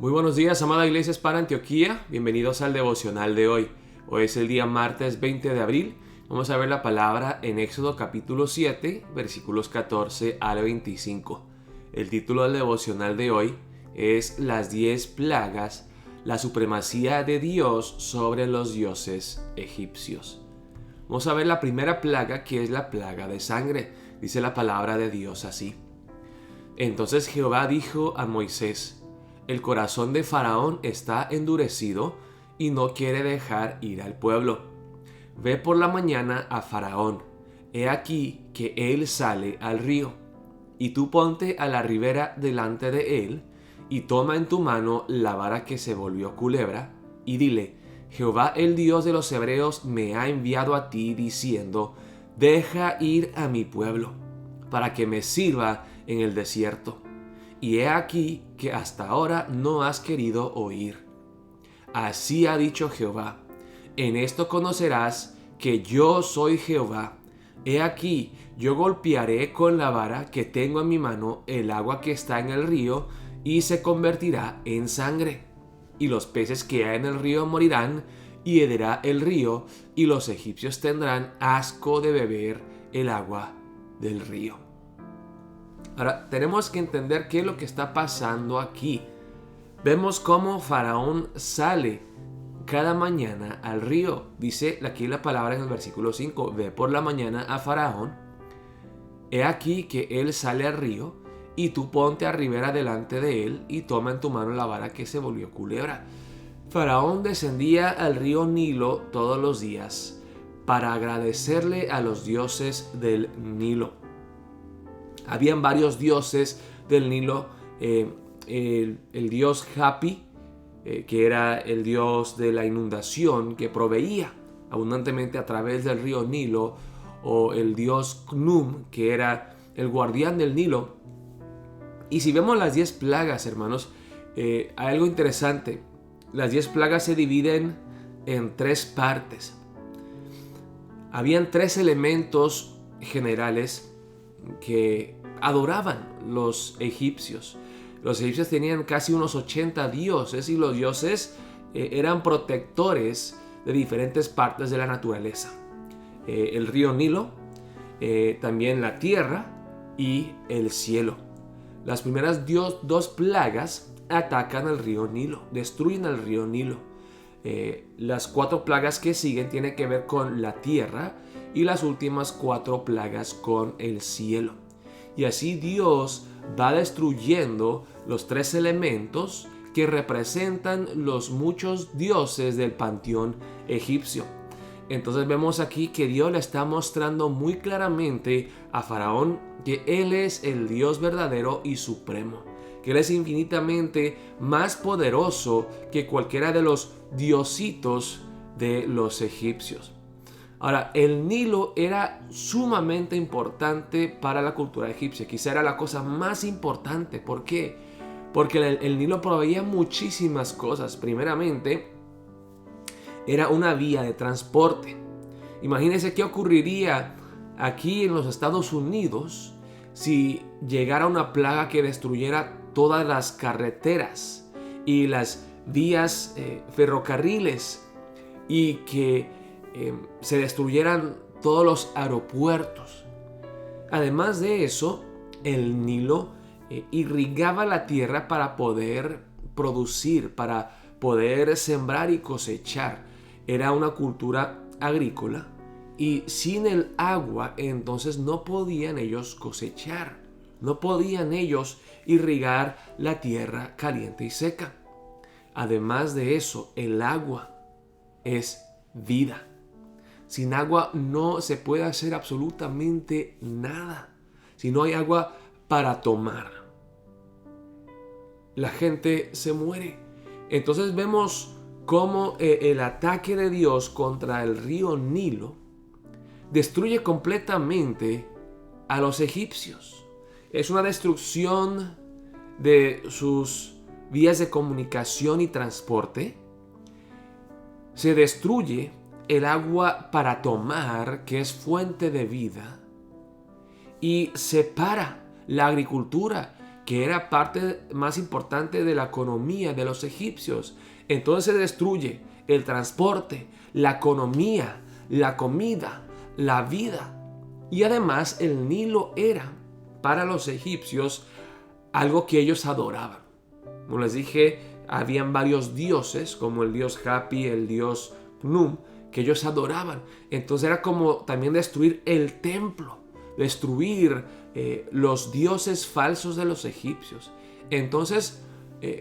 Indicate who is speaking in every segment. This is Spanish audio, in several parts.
Speaker 1: Muy buenos días, amada Iglesia Hispana Antioquía. Bienvenidos al devocional de hoy. Hoy es el día martes 20 de abril. Vamos a ver la palabra en Éxodo capítulo 7, versículos 14 al 25. El título del devocional de hoy es Las 10 plagas, la supremacía de Dios sobre los dioses egipcios. Vamos a ver la primera plaga, que es la plaga de sangre. Dice la palabra de Dios así. Entonces Jehová dijo a Moisés: el corazón de Faraón está endurecido y no quiere dejar ir al pueblo. Ve por la mañana a Faraón. He aquí que él sale al río. Y tú ponte a la ribera delante de él, y toma en tu mano la vara que se volvió culebra, y dile: Jehová el Dios de los hebreos me ha enviado a ti diciendo: deja ir a mi pueblo, para que me sirva en el desierto. Y he aquí que hasta ahora no has querido oír. Así ha dicho Jehová: en esto conocerás que yo soy Jehová. He aquí, yo golpearé con la vara que tengo en mi mano el agua que está en el río, y se convertirá en sangre. Y los peces que hay en el río morirán, y herederá el río, y los egipcios tendrán asco de beber el agua del río. Ahora, tenemos que entender qué es lo que está pasando aquí. Vemos cómo Faraón sale cada mañana al río. Dice aquí la palabra en el versículo 5. Ve por la mañana a Faraón. He aquí que él sale al río, y tú ponte a ribera delante de él, y toma en tu mano la vara que se volvió culebra. Faraón descendía al río Nilo todos los días para agradecerle a los dioses del Nilo. Habían varios dioses del Nilo. El dios Hapi, que era el dios de la inundación, que proveía abundantemente a través del río Nilo, o el dios Khnum, que era el guardián del Nilo. Y si vemos las 10 plagas, hermanos, hay algo interesante. Las 10 plagas se dividen en 3 partes. Habían 3 elementos generales que adoraban los egipcios. Los egipcios tenían casi unos 80 dioses, y los dioses eran protectores de diferentes partes de la naturaleza. El río Nilo, también la tierra y el cielo. Las primeras 2 plagas atacan al río Nilo, destruyen al río Nilo. Las 4 plagas que siguen tienen que ver con la tierra, y las últimas 4 plagas con el cielo. Y así Dios va destruyendo los 3 elementos que representan los muchos dioses del panteón egipcio. Entonces vemos aquí que Dios le está mostrando muy claramente a Faraón que Él es el Dios verdadero y supremo, que Él es infinitamente más poderoso que cualquiera de los diositos de los egipcios. Ahora, el Nilo era sumamente importante para la cultura egipcia. Quizá era la cosa más importante. ¿Por qué? Porque el Nilo proveía muchísimas cosas. Primeramente, era una vía de transporte. Imagínense qué ocurriría aquí en los Estados Unidos si llegara una plaga que destruyera todas las carreteras y las vías ferrocarriles, y que se destruyeran todos los aeropuertos. Además de eso, el Nilo irrigaba la tierra para poder producir, para poder sembrar y cosechar. Era una cultura agrícola, y sin el agua entonces no podían ellos cosechar, no podían ellos irrigar la tierra caliente y seca. Además de eso, el agua es vida. Sin agua no se puede hacer absolutamente nada. Si no hay agua para tomar, la gente se muere. Entonces vemos cómo el ataque de Dios contra el río Nilo destruye completamente a los egipcios. Es una destrucción de sus vías de comunicación y transporte. Se destruye el agua para tomar, que es fuente de vida, y separa la agricultura, que era parte más importante de la economía de los egipcios. Entonces se destruye el transporte, la economía, la comida, la vida. Y además el Nilo era para los egipcios algo que ellos adoraban. Como les dije, habían varios dioses, como el dios Hapi, el dios Khnum, que ellos adoraban. Entonces era como también destruir el templo, destruir los dioses falsos de los egipcios. Entonces,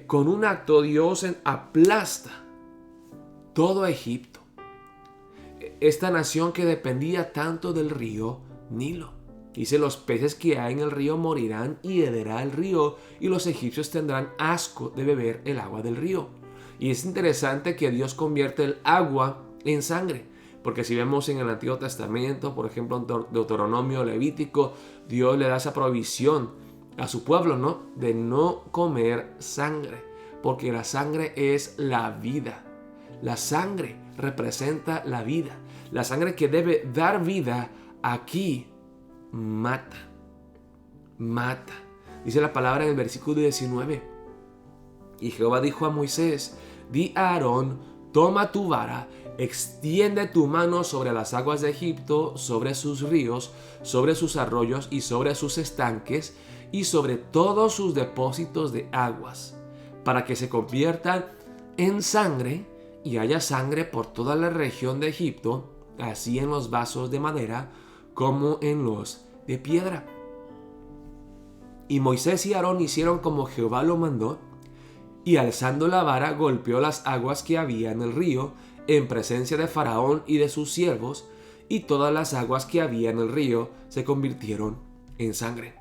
Speaker 1: con un acto Dios aplasta todo Egipto, esta nación que dependía tanto del río Nilo. Dice: los peces que hay en el río morirán y herederá el río, y los egipcios tendrán asco de beber el agua del río. Y es interesante que Dios convierte el agua en sangre, porque si vemos en el Antiguo Testamento, por ejemplo en Deuteronomio, Levítico, Dios le da esa provisión a su pueblo, ¿no? De no comer sangre, porque la sangre es la vida. La sangre representa la vida. La sangre que debe dar vida aquí mata. Mata. Dice la palabra en el versículo 19. Y Jehová dijo a Moisés: di a Aarón, toma tu vara, extiende tu mano sobre las aguas de Egipto, sobre sus ríos, sobre sus arroyos y sobre sus estanques y sobre todos sus depósitos de aguas, para que se conviertan en sangre y haya sangre por toda la región de Egipto, así en los vasos de madera como en los de piedra. Y Moisés y Aarón hicieron como Jehová lo mandó, y alzando la vara golpeó las aguas que había en el río en presencia de Faraón y de sus siervos, y todas las aguas que había en el río se convirtieron en sangre.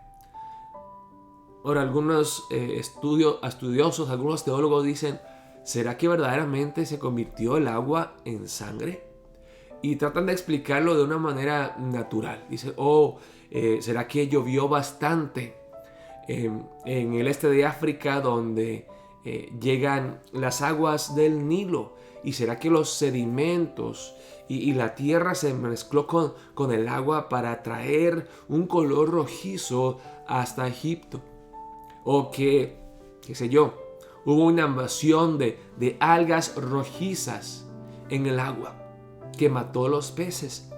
Speaker 1: Ahora, algunos estudiosos, algunos teólogos dicen: ¿será que verdaderamente se convirtió el agua en sangre? Y tratan de explicarlo de una manera natural. Dicen: ¿será que llovió bastante en el este de África, donde llegan las aguas del Nilo? ¿Y será que los sedimentos y la tierra se mezcló con el agua para traer un color rojizo hasta Egipto? O que, qué sé yo, hubo una invasión de algas rojizas en el agua que mató los peces.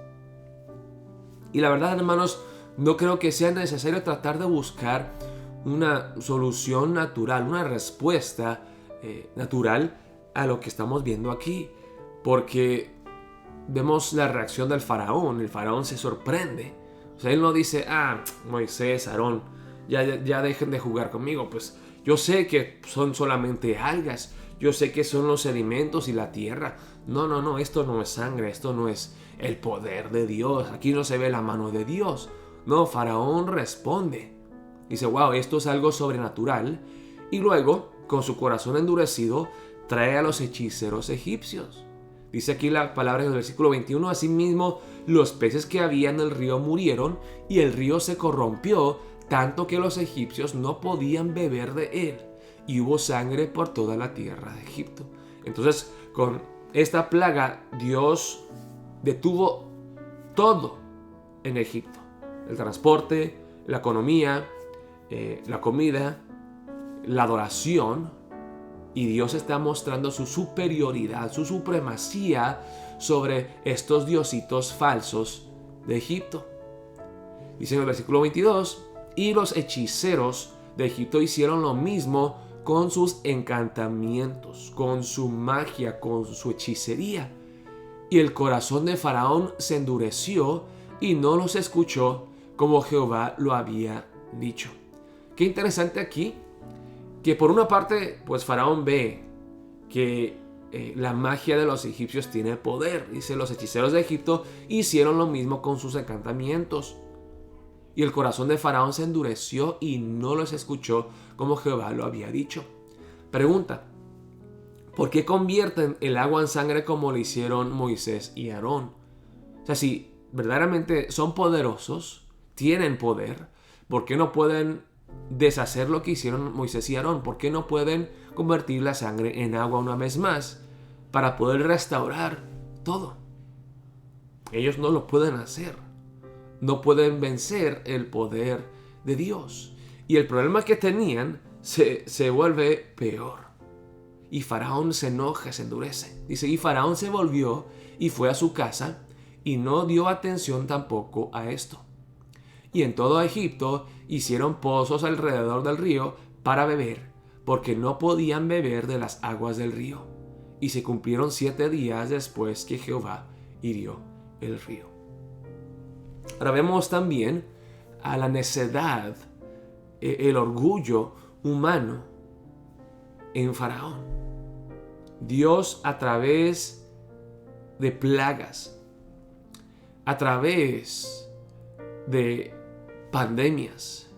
Speaker 1: Y la verdad, hermanos, no creo que sea necesario tratar de buscar una solución natural, una respuesta natural a lo que estamos viendo aquí, porque vemos la reacción del faraón. El faraón se sorprende. O sea, él no dice: Moisés, Aarón, ya dejen de jugar conmigo, pues yo sé que son solamente algas, yo sé que son los sedimentos y la tierra. No, esto no es sangre, esto no es el poder de Dios, aquí no se ve la mano de Dios. No, Faraón responde, dice: wow, esto es algo sobrenatural. Y luego, con su corazón endurecido, trae a los hechiceros egipcios. Dice aquí la palabra en el versículo 21: asimismo, los peces que había en el río murieron, y el río se corrompió, tanto que los egipcios no podían beber de él, y hubo sangre por toda la tierra de Egipto. Entonces, con esta plaga, Dios detuvo todo en Egipto: el transporte, la economía, la comida, la adoración. Y Dios está mostrando su superioridad, su supremacía sobre estos diositos falsos de Egipto. Dice en el versículo 22: y los hechiceros de Egipto hicieron lo mismo con sus encantamientos, con su magia, con su hechicería. Y el corazón de Faraón se endureció y no los escuchó como Jehová lo había dicho. Qué interesante aquí, que por una parte, pues Faraón ve que la magia de los egipcios tiene poder. Dice: los hechiceros de Egipto hicieron lo mismo con sus encantamientos. Y el corazón de Faraón se endureció y no los escuchó como Jehová lo había dicho. Pregunta: ¿por qué convierten el agua en sangre como lo hicieron Moisés y Aarón? O sea, si verdaderamente son poderosos, tienen poder, ¿por qué no pueden deshacer lo que hicieron Moisés y Aarón? ¿Por qué no pueden convertir la sangre en agua una vez más para poder restaurar todo? Ellos no lo pueden hacer. No pueden vencer el poder de Dios. Y el problema que tenían se vuelve peor. Y Faraón se enoja, se endurece. Dice, y Faraón se volvió y fue a su casa y no dio atención tampoco a esto. Y en todo Egipto hicieron pozos alrededor del río para beber, porque no podían beber de las aguas del río. Y se cumplieron 7 días después que Jehová hirió el río. Ahora vemos también a la necedad, el orgullo humano en Faraón. Dios, a través de plagas, a través de pandemias,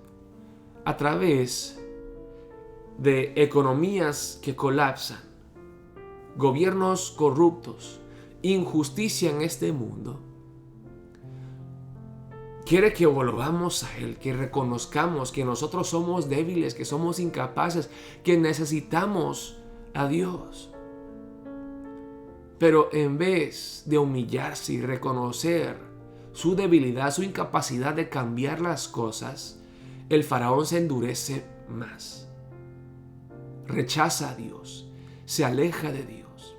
Speaker 1: a través de economías que colapsan, gobiernos corruptos, injusticia en este mundo, quiere que volvamos a Él, que reconozcamos que nosotros somos débiles, que somos incapaces, que necesitamos a Dios. Pero en vez de humillarse y reconocer su debilidad, su incapacidad de cambiar las cosas, el faraón se endurece más. Rechaza a Dios, se aleja de Dios.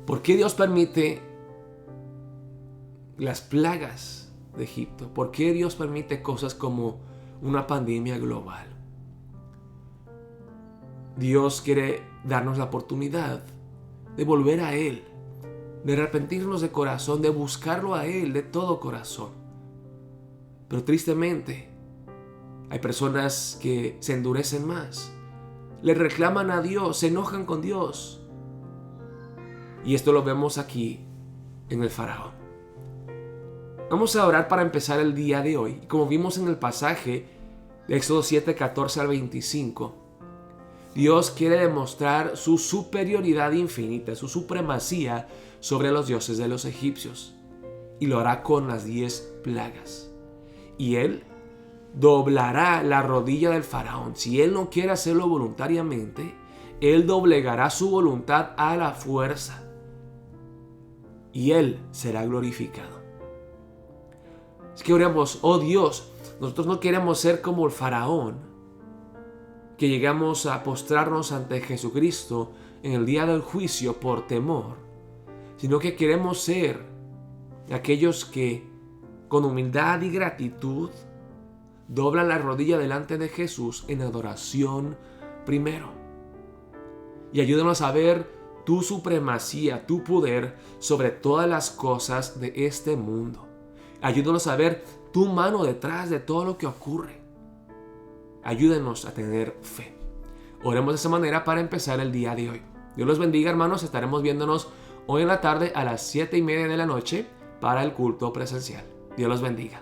Speaker 1: ¿Por qué Dios permite las plagas de Egipto? ¿Por qué Dios permite cosas como una pandemia global? Dios quiere darnos la oportunidad de volver a Él, de arrepentirnos de corazón, de buscarlo a Él de todo corazón. Pero tristemente, hay personas que se endurecen más, le reclaman a Dios, se enojan con Dios. Y esto lo vemos aquí en el faraón. Vamos a orar para empezar el día de hoy. Como vimos en el pasaje de Éxodo 7, 14 al 25, Dios quiere demostrar su superioridad infinita, su supremacía sobre los dioses de los egipcios. Y lo hará con las 10 plagas. Y Él doblará la rodilla del faraón. Si Él no quiere hacerlo voluntariamente, Él doblegará su voluntad a la fuerza. Y Él será glorificado. Es que oremos, oh Dios, nosotros no queremos ser como el faraón, que llegamos a postrarnos ante Jesucristo en el día del juicio por temor, sino que queremos ser aquellos que con humildad y gratitud doblan la rodilla delante de Jesús en adoración primero. Y ayúdanos a ver tu supremacía, tu poder sobre todas las cosas de este mundo. Ayúdanos a ver tu mano detrás de todo lo que ocurre. Ayúdenos a tener fe. Oremos de esa manera para empezar el día de hoy. Dios los bendiga, hermanos. Estaremos viéndonos hoy en la tarde a las 7:30 de la noche para el culto presencial. Dios los bendiga.